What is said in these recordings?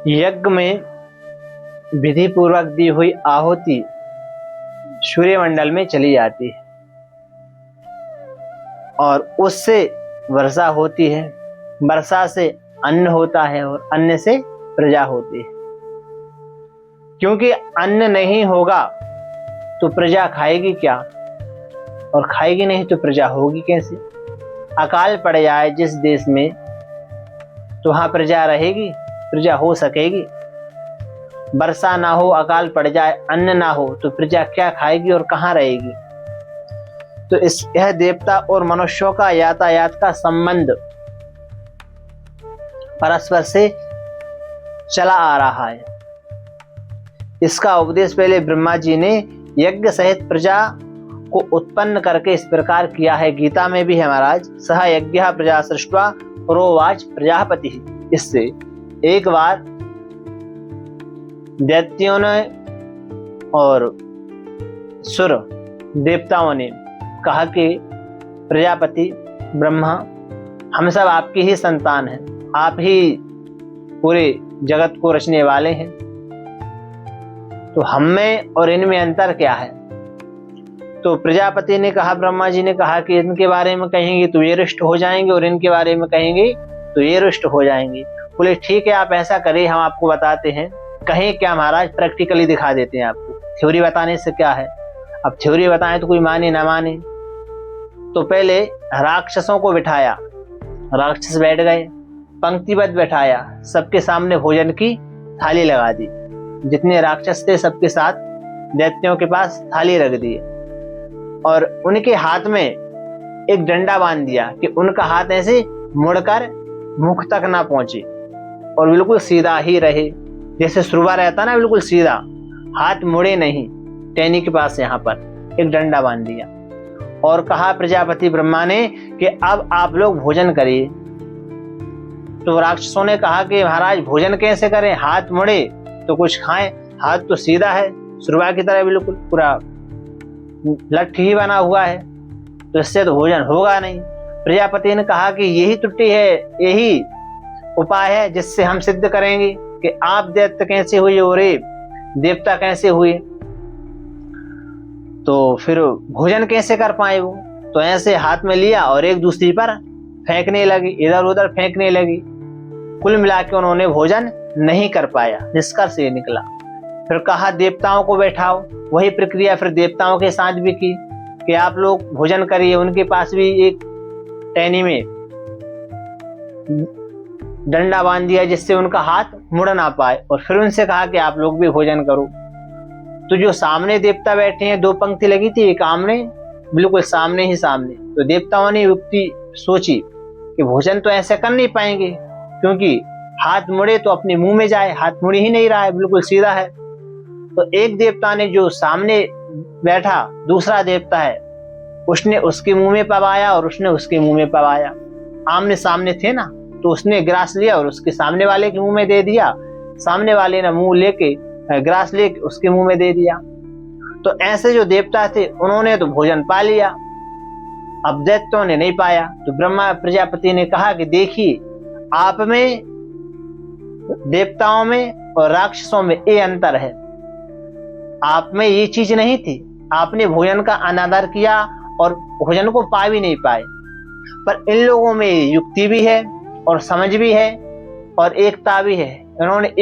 यज्ञ में विधि पूर्वक दी हुई आहुति सूर्यमंडल में चली जाती है और उससे वर्षा होती है, वर्षा से अन्न होता है और अन्न से प्रजा होती है। क्योंकि अन्न नहीं होगा तो प्रजा खाएगी क्या, और खाएगी नहीं तो प्रजा होगी कैसे। अकाल पड़ जाए जिस देश में तो वहां प्रजा रहेगी, प्रजा हो सकेगी। वर्षा ना हो, अकाल पड़ जाए, अन्न ना हो तो प्रजा क्या खाएगी और कहाँ रहेगी। तो यह देवता और मनुष्यों का यातायात का संबंध परस्पर से चला आ रहा है। इसका उपदेश पहले ब्रह्मा जी ने यज्ञ सहित प्रजा को उत्पन्न करके इस प्रकार किया है। गीता में भी है महाराज, सह यज्ञ प्रजा सृष्ट्वा प्रोवाच प्रजापति। इससे एक बार दैत्यों ने और सुर देवताओं ने कहा कि प्रजापति ब्रह्मा, हम सब आपकी ही संतान हैं, आप ही पूरे जगत को रचने वाले हैं, तो हम में और इनमें अंतर क्या है। तो प्रजापति ने कहा, ब्रह्मा जी ने कहा कि इनके बारे में कहेंगे तो ये रुष्ट हो जाएंगे और इनके बारे में कहेंगे तो ये रुष्ट हो जाएंगे। बोले ठीक है, आप ऐसा करिए, हम आपको बताते हैं। कहें क्या महाराज, प्रैक्टिकली दिखा देते हैं आपको। थ्योरी बताने से क्या है, अब थ्योरी बताएं तो कोई माने ना माने। तो पहले राक्षसों को बिठाया, राक्षस बैठ गए, पंक्तिबद्ध बैठाया, सबके सामने भोजन की थाली लगा दी। जितने राक्षस थे सबके साथ दैत्यों के पास थाली रख दी और उनके हाथ में एक डंडा बांध दिया कि उनका हाथ ऐसे मुड़कर मुख तक ना पहुंचे और बिल्कुल सीधा ही रहे, जैसे सुरवा रहता ना, बिल्कुल सीधा, हाथ मुड़े नहीं। टहनी के पास यहाँ पर एक डंडा बांध दिया और कहा प्रजापति ब्रह्मा ने कि अब आप लोग भोजन करिए। तो राक्षसों ने कहा कि महाराज भोजन कैसे करें, हाथ मुड़े तो कुछ खाएं, हाथ तो सीधा है, सुरवा की तरह बिल्कुल पूरा लठ ही बना हुआ है, तो इससे तो भोजन होगा नहीं। प्रजापति ने कहा कि यही त्रुटि है, यही उपाय है जिससे हम सिद्ध करेंगे कि आप दैत्य कैसे हुए और देवता कैसे हुए, तो फिर भोजन कैसे कर पाए वो। तो ऐसे हाथ में लिया और एक दूसरी पर फेंकने लगी, इधर उधर फेंकने लगी। कुल मिला के उन्होंने भोजन नहीं कर पाया, निष्कर्ष ये निकला। फिर कहा देवताओं को बैठाओ, वही प्रक्रिया फिर देवताओं के साथ भी की कि आप लोग भोजन करिए। उनके पास भी एक टहनी में डंडा बांध दिया जिससे उनका हाथ मुड़ ना पाए और फिर उनसे कहा कि आप लोग भी भोजन करो। तो जो सामने देवता बैठे हैं, दो पंक्ति लगी थी, एक आमने, बिल्कुल सामने ही सामने। तो देवताओं ने युक्ति सोची कि भोजन तो ऐसे कर नहीं पाएंगे क्योंकि हाथ मुड़े तो अपने मुंह में जाए, हाथ मुड़ ही नहीं रहा है, बिल्कुल सीधा है। तो एक देवता ने जो सामने बैठा दूसरा देवता है, उसने उसके मुंह में पवाया और उसने उसके मुंह में पवाया। आमने सामने थे ना, तो उसने ग्रास लिया और उसके सामने वाले के मुंह में दे दिया, सामने वाले ने मुंह लेके ग्रास लेके उसके मुंह में दे दिया। तो ऐसे जो देवता थे उन्होंने तो भोजन पा लिया, अब दैत्यों ने नहीं पाया। तो ब्रह्मा प्रजापति ने कहा कि देखिए, आप में, देवताओं में और राक्षसों में ये अंतर है। आप में ये चीज नहीं थी, आपने भोजन का अनादर किया और भोजन को पा भी नहीं पाए। पर इन लोगों में युक्ति भी है और समझ भी है और एकता भी है। इन्होंने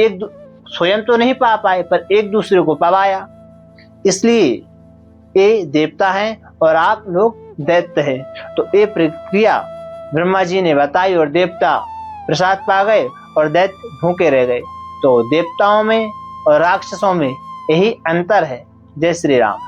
स्वयं तो नहीं पा पाए पर एक दूसरे को पवाया, इसलिए ये देवता हैं और आप लोग दैत्य हैं। तो ये प्रक्रिया ब्रह्मा जी ने बताई और देवता प्रसाद पा गए और दैत्य भूखे रह गए। तो देवताओं में और राक्षसों में यही अंतर है। जय श्री राम।